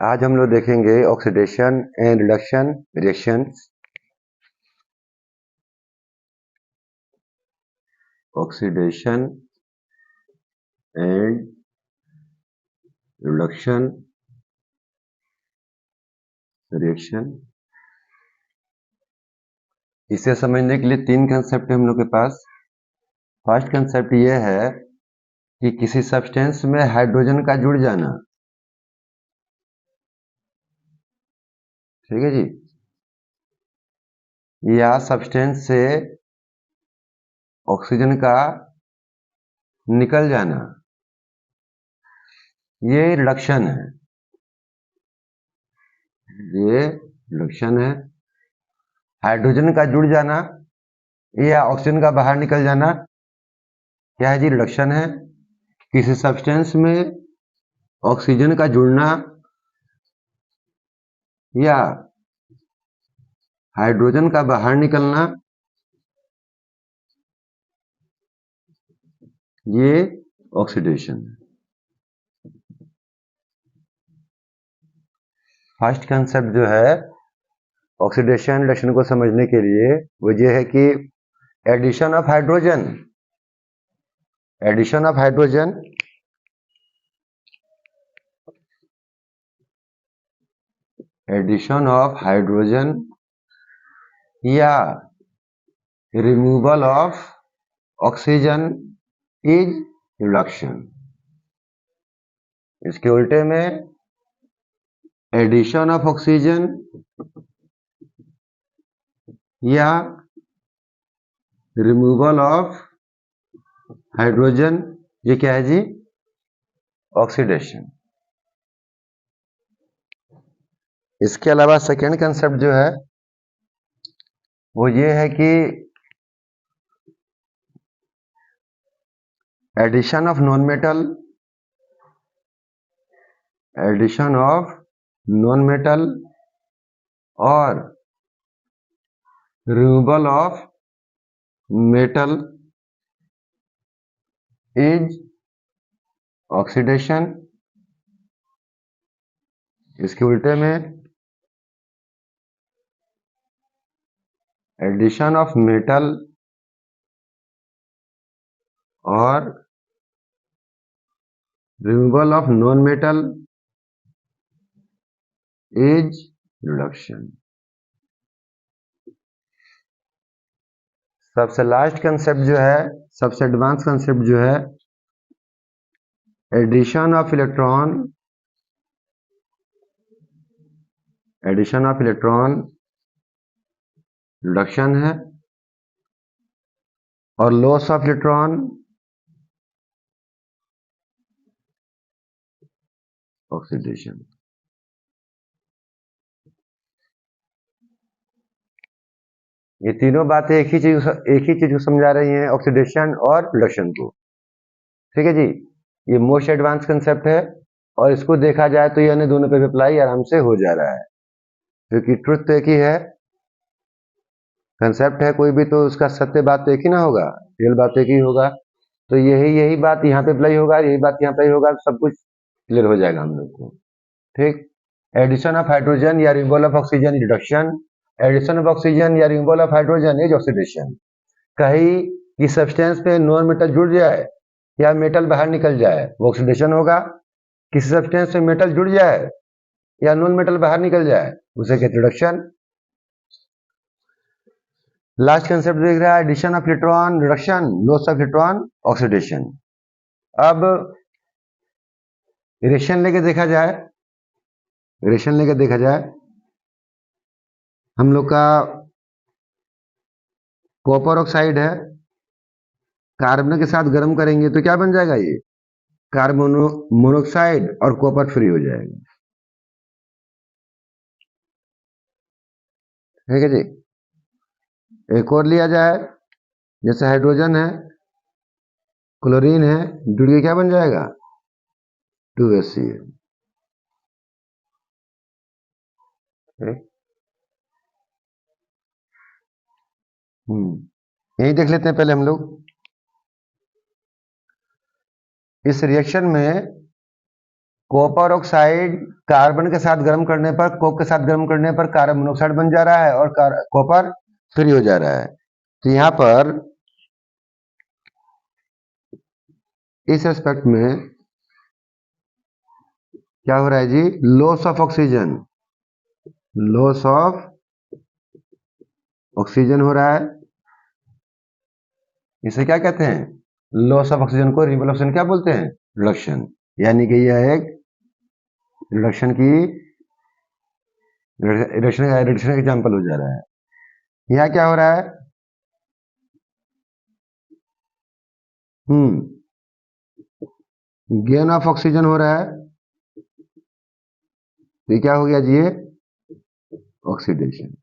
आज हम लोग देखेंगे oxidation and reduction reactions. Oxidation and reduction reaction, इसे समझने के लिए तीन कंसेप्ट है हम लोग के पास। फर्स्ट कंसेप्ट ये है कि किसी सब्सटेंस में हाइड्रोजन का जुड़ जाना। ठीक है जी, या सब्सटेंस से ऑक्सीजन का निकल जाना, ये रिडक्शन है। ये रिडक्शन है। हाइड्रोजन का जुड़ जाना या ऑक्सीजन का बाहर निकल जाना क्या है जी? रिडक्शन है। किसी सब्सटेंस में ऑक्सीजन का जुड़ना या हाइड्रोजन का बाहर निकलना, ये ऑक्सीडेशन है। फर्स्ट कंसेप्ट जो है ऑक्सीडेशन रिडक्शन को समझने के लिए वो ये है कि addition of hydrogen, addition of hydrogen addition of hydrogen या removal of oxygen is reduction. इसके उल्टे में एडिशन ऑफ ऑक्सीजन या रिमूवल ऑफ हाइड्रोजन, ये क्या है जी? ऑक्सीडेशन। इसके अलावा सेकेंड कंसेप्ट जो है वो ये है कि addition of non metal, addition of non metal और removal of metal is oxidation. इसके उल्टे में एडिशन ऑफ मेटल और removal of non metal is reduction. सबसे लास्ट कंसेप्ट जो है, सबसे एडवांस कंसेप्ट जो है addition of electron, addition of electron reduction है और लॉस ऑफ इलेक्ट्रॉन ऑक्सीडेशन। ये तीनों बातें एक ही चीज को समझा रही हैं, ऑक्सीडेशन और रिडक्शन को। ठीक है जी, ये मोस्ट एडवांस कंसेप्ट है और इसको देखा जाए तो यानी दोनों पे अप्लाई आराम से हो जा रहा है, क्योंकि ट्रुथ तो एक ही है, कंसेप्ट है कोई भी तो उसका सत्य बात तो एक ही ना होगा, रियल बात एक ही होगा। तो यही बात यहाँ पे अप्लाई होगा, यही बात यहाँ अप्लाई होगा, सब कुछ क्लियर हो जाएगा हम लोग को। ठीक, एडिशन ऑफ हाइड्रोजन या removal of oxygen reduction, addition of oxygen या removal of hydrogen is oxidation. कहीं कि सब्सटेंस में नॉन मेटल जुड़ जाए या मेटल बाहर निकल जाए वो ऑक्सीडेशन होगा। किसी सब्सटेंस में मेटल जुड़ जाए या नॉन मेटल बाहर निकल जाए उसे कहते हैं रिडक्शन। लास्ट कंसेप्ट देख रहा है addition of electron reduction, loss of electron oxidation. अब रिएक्शन लेके देखा जाए, रिएक्शन लेके देखा जाए, हम लोग का कॉपर ऑक्साइड है, कार्बन के साथ गर्म करेंगे तो क्या बन जाएगा? ये कार्बन मोनोऑक्साइड और कॉपर फ्री हो जाएगा। ठीक है जी, एक और लिया जाए, जैसे हाइड्रोजन है, क्लोरीन है, जुड़ के क्या बन जाएगा? 2HCl। यही देख लेते हैं पहले हम लोग। इस रिएक्शन में कॉपर ऑक्साइड कार्बन के साथ गर्म करने पर, कोक के साथ गर्म करने पर कार्बन मोनोऑक्साइड बन जा रहा है और कॉपर फ्री हो जा रहा है। तो यहां पर इस एस्पेक्ट में क्या हो रहा है जी, loss of oxygen, loss of oxygen हो रहा है। इसे क्या कहते हैं, लॉस ऑफ ऑक्सीजन को रिमूवल ऑक्सीजन क्या बोलते हैं, रिडक्शन। यानी कि यह एक रिडक्शन की रिडक्शन एग्जाम्पल हो जा रहा है। यहां क्या हो रहा है, गेन ऑफ ऑक्सीजन हो रहा है। ये क्या हो गया जी, ये oxidation.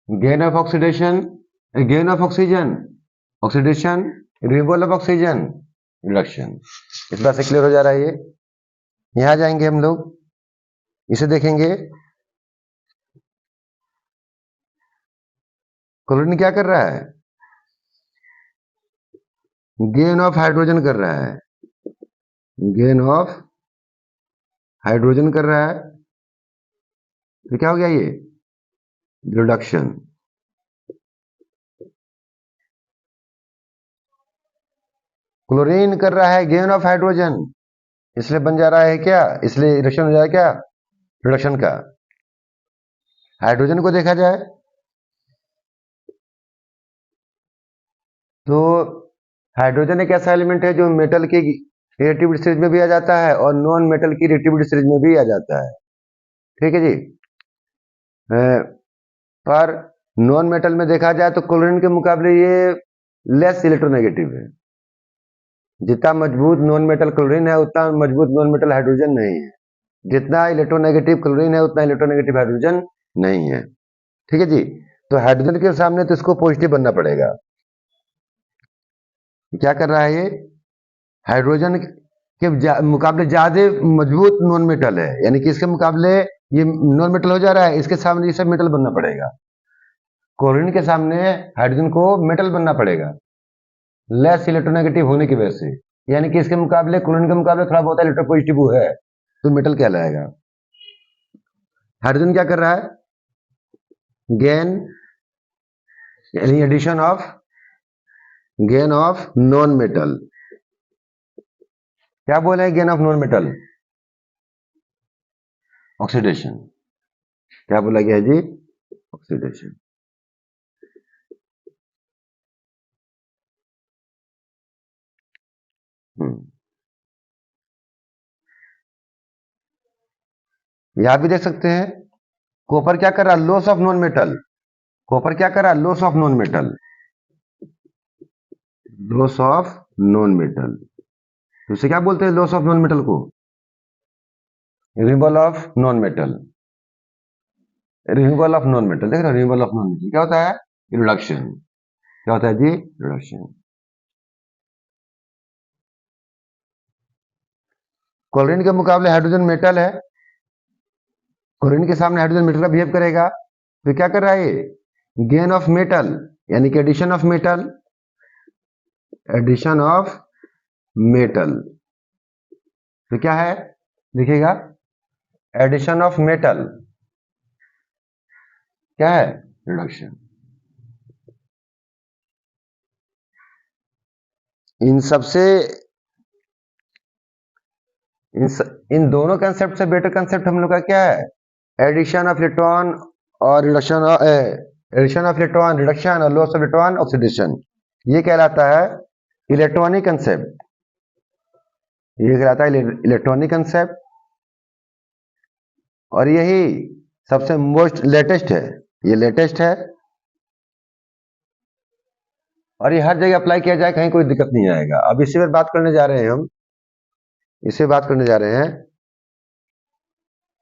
Gain of oxidation, gain of oxygen, oxidation, removal of oxygen, reduction. इस बात से क्लियर हो जा रहा है ये। यहां जाएंगे हम लोग, इसे देखेंगे। क्लोरीन क्या कर रहा है, गेन ऑफ हाइड्रोजन कर रहा है, गेन ऑफ हाइड्रोजन कर रहा है। तो क्या हो गया ये, रिडक्शन। क्लोरीन कर रहा है गेन ऑफ हाइड्रोजन, इसलिए बन जा रहा है क्या, इसलिए रिडक्शन हो जाए क्या, रिडक्शन का। हाइड्रोजन को देखा जाए तो हाइड्रोजन एक ऐसा एलिमेंट है जो मेटल की रिएक्टिव सीरीज में भी आ जाता है और नॉन मेटल की रिएक्टिव सीरीज में भी आ जाता है। ठीक है जी। पर नॉन मेटल में देखा जाए तो क्लोरीन के मुकाबले ये लेस इलेक्ट्रोनेगेटिव है। जितना मजबूत नॉन मेटल क्लोरीन है उतना मजबूत नॉन मेटल हाइड्रोजन नहीं है। जितना इलेक्ट्रोनेगेटिव क्लोरीन है उतना इलेक्ट्रोनेगेटिव हाइड्रोजन नहीं है। ठीक है जी। तो हाइड्रोजन के सामने तो इसको पॉजिटिव बनना पड़ेगा। क्या कर रहा है ये, हाइड्रोजन के मुकाबले ज्यादा मजबूत नॉन मेटल है, यानी कि इसके मुकाबले ये नॉन मेटल हो जा रहा है, इसके सामने ये सब मेटल बनना पड़ेगा। क्लोरीन के सामने हाइड्रोजन को मेटल बनना पड़ेगा लेस इलेक्ट्रोनेगेटिव होने की वजह से, यानी कि इसके मुकाबले क्लोरीन के मुकाबले थोड़ा बहुत इलेक्ट्रोपॉजिटिव है तो मेटल कहलाएगा। हाइड्रोजन क्या कर रहा है, गेन यानी addition of, gain of non metal. क्या बोले gain of non metal, oxidation. क्या बोला गया जी, ऑक्सीडेशन। यहां भी देख सकते हैं, कॉपर क्या कर रहा है, loss of non metal. Copper क्या कर रहा है, loss of non metal, loss of non metal. तो इसे क्या बोलते हैं, लॉस ऑफ नॉन मेटल को, removal of non metal, removal of non metal. देख रहे हो, रिमूवल ऑफ नॉन मेटल क्या होता है, रिडक्शन। क्या होता है जी, रिडक्शन। क्लोरीन के मुकाबले हाइड्रोजन मेटल है, क्लोरीन के सामने हाइड्रोजन मेटल का बिहेव करेगा। तो क्या कर रहा है ये, गेन ऑफ मेटल, यानी कि addition of metal, addition of metal. तो क्या है, देखिएगा, एडिशन ऑफ मेटल क्या है, रिडक्शन। इन सबसे इन दोनों कंसेप्ट से बेटर कंसेप्ट हम लोग का क्या है, एडिशन ऑफ इलेक्ट्रॉन और reduction, addition of electron, reduction और लॉस ऑफ इलेक्ट्रॉन, ऑक्सीडेशन। ये कहलाता है इलेक्ट्रॉनिक कंसेप्ट, ये कहलाता है इलेक्ट्रॉनिक कंसेप्ट। और यही सबसे मोस्ट लेटेस्ट है, ये लेटेस्ट है और ये हर जगह अप्लाई किया जाए, कहीं कोई दिक्कत नहीं आएगा। अब इसी पर बात करने जा रहे हैं हम, इसे बात करने जा रहे हैं,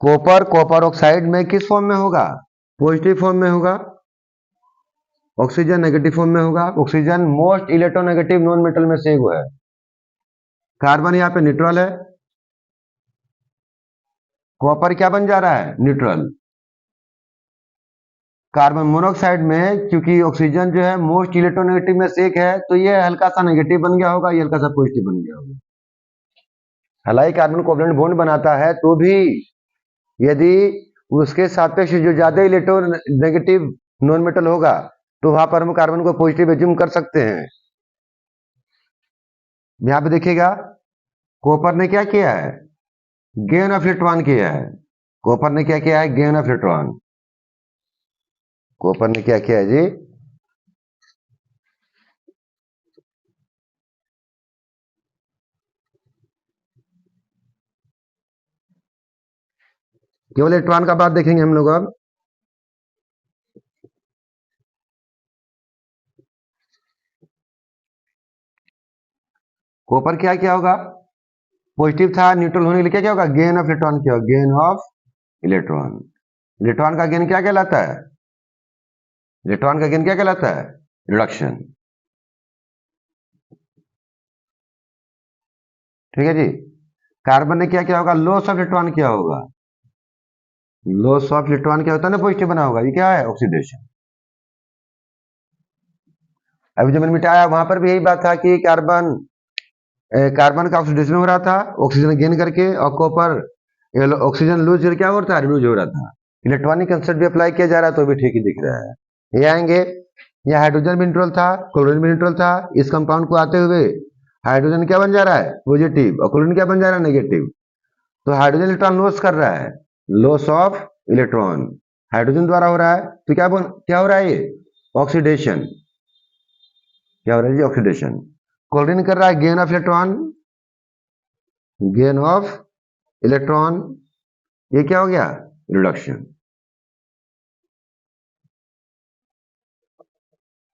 कॉपर, कॉपर ऑक्साइड में किस फॉर्म में होगा, पॉजिटिव फॉर्म में होगा, ऑक्सीजन नेगेटिव फॉर्म में होगा। Oxygen most electronegative non metal में से एक है। कार्बन यहां पे न्यूट्रल है, कॉपर क्या बन जा रहा है, न्यूट्रल। कार्बन मोनोऑक्साइड में क्योंकि ऑक्सीजन जो है मोस्ट इलेक्ट्रोनेगेटिव में से एक है, तो ये हल्का सा नेगेटिव बन गया होगा, ये हल्का सा पॉजिटिव बन गया होगा। हालांकि कार्बन कोवलेंट बॉन्ड बनाता है तो भी यदि उसके सापेक्ष जो ज्यादा इलेक्ट्रोनेगेटिव नॉन मेटल होगा तो वहां पर हम कार्बन को पॉजिटिव एज्यूम कर सकते हैं। यहां पे देखिएगा कॉपर ने क्या किया है, गेन ऑफ इलेक्ट्रॉन किया है। कॉपर ने क्या किया है, गेन ऑफ इलेक्ट्रॉन। कॉपर ने क्या किया है जी, केवल इलेक्ट्रॉन का बात देखेंगे हम लोग अब। कॉपर क्या क्या होगा, पॉजिटिव था, न्यूट्रल होने के लिए क्या क्या होगा, गेन ऑफ इलेक्ट्रॉन क्या होगा, गेन ऑफ इलेक्ट्रॉन। इलेक्ट्रॉन का गेन क्या कहलाता है, इलेक्ट्रॉन का गेन क्या कहलाता है, रिडक्शन। ठीक है जी। कार्बन ने क्या क्या होगा, लॉस ऑफ इलेक्ट्रॉन क्या होगा, लॉस ऑफ इलेक्ट्रॉन क्या होता है ना, पॉजिटिव बना होगा, ये क्या है, ऑक्सीडेशन। अभी जब मैंने मिटाया वहां पर भी यही बात था कि कार्बन का ऑक्सीडेशन हो रहा था, ऑक्सीजन गेन करके, और कॉपर ऑक्सीजन लूज क्या हो रहा था, रिड्यूस हो रहा था। इलेक्ट्रॉनिक कंसेप्ट भी अप्लाई किया जा रहा है तो भी ठीक ही दिख रहा है। ये आएंगे, यह हाइड्रोजन भी न्यूट्रल था, क्लोरीन भी न्यूट्रल था। इस कंपाउंड को आते हुए हाइड्रोजन क्या बन जा रहा है, पॉजिटिव, और क्लोरीन क्या बन जा रहा है, नेगेटिव। तो हाइड्रोजन इलेक्ट्रॉन लॉस कर रहा है, लॉस ऑफ इलेक्ट्रॉन हाइड्रोजन द्वारा हो रहा है। तो क्या हो रहा है, ये ऑक्सीडेशन। क्या हो रहा है जी, ऑक्सीडेशन। क्लोरीन कर रहा है gain of electron, gain of electron. ये क्या हो गया, रिडक्शन।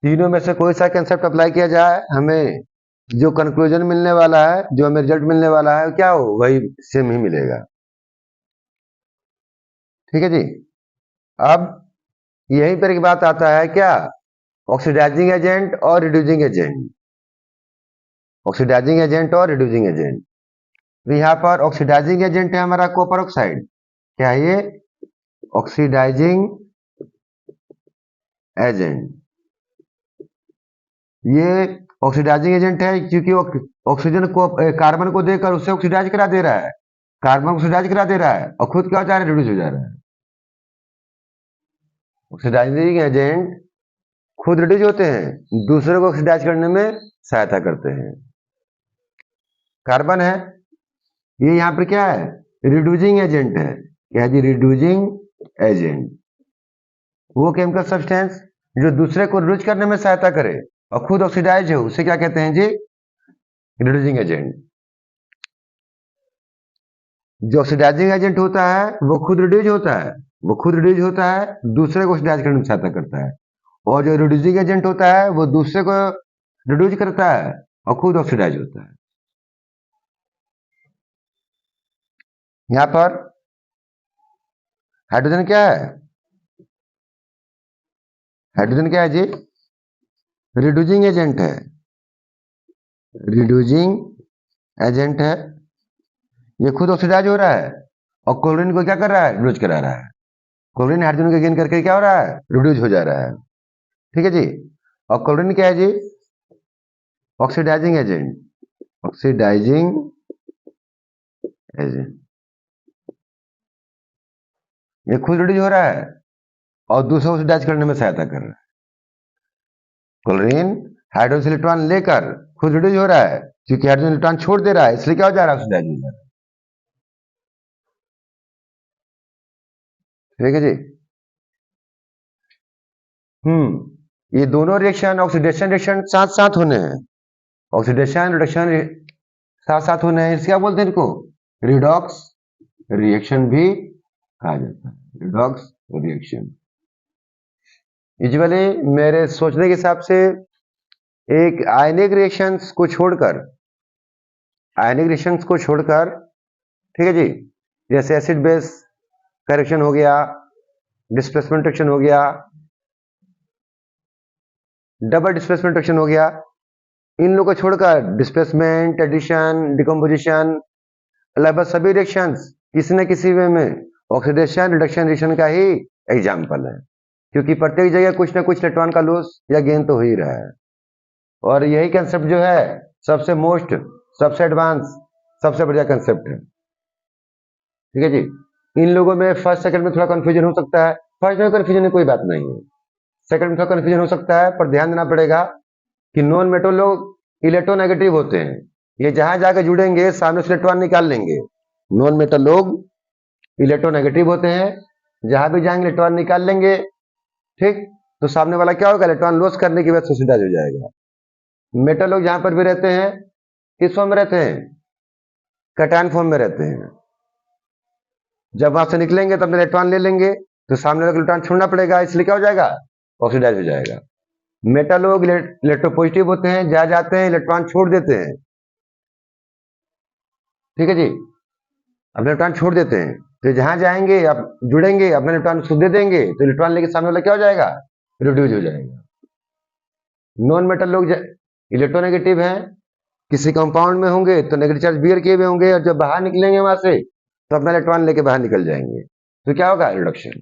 तीनों में से कोई सा कंसेप्ट अप्लाई किया जाए, हमें जो कंक्लूजन मिलने वाला है, जो हमें रिजल्ट मिलने वाला है, क्या हो, वही सेम ही मिलेगा। ठीक है जी। अब यहीं पर एक बात आता है, क्या, ऑक्सीडाइजिंग एजेंट और रिड्यूसिंग एजेंट। ऑक्सीडाइजिंग एजेंट और रिड्यूसिंग एजेंट। तो यहां पर ऑक्सीडाइजिंग एजेंट है हमारा कॉपर ऑक्साइड। क्या है ये, ऑक्सीडाइजिंग एजेंट। ये ऑक्सीडाइजिंग एजेंट है क्योंकि ऑक्सीजन को कार्बन को देकर उससे ऑक्सीडाइज करा दे रहा है, कार्बन ऑक्सीडाइज करा दे रहा है, और खुद क्या हो जा रहा है, रिड्यूस हो जा रहा है। ऑक्सीडाइजिंग एजेंट खुद रिड्यूस होते हैं, दूसरे को ऑक्सीडाइज करने में सहायता करते हैं। कार्बन है, ये यहां पर क्या है, रिड्यूसिंग एजेंट है। क्या है जी, रिड्यूसिंग एजेंट। वो केमिकल सब्सटेंस जो दूसरे को रिड्यूस करने में सहायता करे और खुद ऑक्सीडाइज हो, उसे क्या कहते हैं जी, रिड्यूसिंग एजेंट। जो ऑक्सीडाइजिंग एजेंट होता है वो खुद रिड्यूस होता है, वो खुद रिड्यूस होता है, दूसरे को ऑक्सीडाइज करने में सहायता करता है। और जो रिड्यूसिंग एजेंट होता है वो दूसरे को रिड्यूस करता है और खुद ऑक्सीडाइज होता है। यहां पर हाइड्रोजन क्या है, हाइड्रोजन क्या है जी, रिड्यूसिंग एजेंट है, रिड्यूसिंग एजेंट है। ये खुद ऑक्सीडाइज हो रहा है और क्लोरीन को क्या कर रहा है, रिड्यूस करा रहा है। क्लोरीन हाइड्रोजन को गेन करके क्या हो रहा है, रिड्यूस हो जा रहा है। ठीक है जी। और क्लोरीन क्या है जी, ऑक्सीडाइजिंग एजेंट, ऑक्सीडाइजिंग एजेंट। ये खुद रिड्यूस हो रहा है और दूसरों को ऑक्सीडाइज करने में सहायता कर रहा है। क्लोरीन हाइड्रोजन इलेक्ट्रॉन लेकर खुद रिड्यूस हो रहा है, क्योंकि हाइड्रोजन इलेक्ट्रॉन छोड़ दे रहा है, इसलिए क्या हो जा रहा है, ऑक्सीडाइज हो जा रहा है। ठीक है जी। ये दोनों रिएक्शन, ऑक्सीडेशन रिएक्शन साथ साथ होने हैं, ऑक्सीडेशन रिडक्शन साथ साथ होने हैं, इसलिए क्या बोलते हैं इनको, रिडॉक्स रिएक्शन भी कहा जाता है, रिडॉक्स रिएक्शन। यूजुअली मेरे सोचने के हिसाब से एक आयनिक रिएक्शंस को छोड़कर, आयनिक रिएक्शंस को छोड़कर, ठीक है जी, जैसे एसिड बेस का रिएक्शन हो गया, डिस्प्लेसमेंट रिएक्शन हो गया, डबल डिस्प्लेसमेंट रिएक्शन हो गया, इन लोगों को छोड़कर डिस्प्लेसमेंट, एडिशन, डिकम्पोजिशन, लगभग सभी रिएक्शंस किसी न किसी वे में ऑक्सीडेशन रिडक्शन रिएक्शन का ही एग्जाम्पल है। क्योंकि प्रत्येक जगह कुछ ना कुछ इलेक्ट्रॉन का लॉस या गेन तो हो ही रहा है। और यही कंसेप्ट जो है सबसे मोस्ट, सबसे एडवांस, सबसे बढ़िया कंसेप्ट है। ठीक है जी। इन लोगों में फर्स्ट सेकंड में थोड़ा कंफ्यूजन हो सकता है, फर्स्ट में कंफ्यूजन में कोई बात नहीं है, सेकंड में थोड़ा कंफ्यूजन हो सकता है, पर ध्यान देना पड़ेगा कि नॉन मेटल लोग इलेक्ट्रोनेगेटिव होते हैं, ये जहां जाकर जुड़ेंगे सामने से इलेक्ट्रॉन निकाल लेंगे। नॉन मेटल लोग इलेक्ट्रोनेगेटिव होते हैं, जहां भी जाएंगे इलेक्ट्रॉन निकाल लेंगे। ठीक, तो सामने वाला क्या होगा, इलेक्ट्रॉन लॉस करने की वजह से ऑक्सीडाइज हो जाएगा। मेटल लोग जहां पर भी रहते हैं किस फॉर्म में रहते हैं, कैटायन फॉर्म में रहते हैं। जब वहां से निकलेंगे तब इलेक्ट्रॉन ले लेंगे, तो सामने वाले इलेक्ट्रॉन छोड़ना पड़ेगा, इसलिए क्या हो जाएगा, ऑक्सीडाइज हो जाएगा। मेटल लोग इलेक्ट्रोपॉजिटिव होते हैं, जहां जाते हैं इलेक्ट्रॉन छोड़ देते हैं। ठीक है जी, अपने इलेक्ट्रॉन छोड़ देते हैं, तो जहां जाएंगे आप जुड़ेंगे अपने इलेक्ट्रॉन खुद दे देंगे, तो इलेक्ट्रॉन लेके सामने वाला क्या हो जाएगा, रिड्यूस हो जाएगा। नॉन मेटल लोग इलेक्ट्रोनेगेटिव हैं, किसी कंपाउंड में होंगे तो नेगेटिव चार्ज बियर किए हुए होंगे, और जब बाहर निकलेंगे वहां से तो अपना इलेक्ट्रॉन लेके बाहर निकल जाएंगे, तो क्या होगा, रिडक्शन।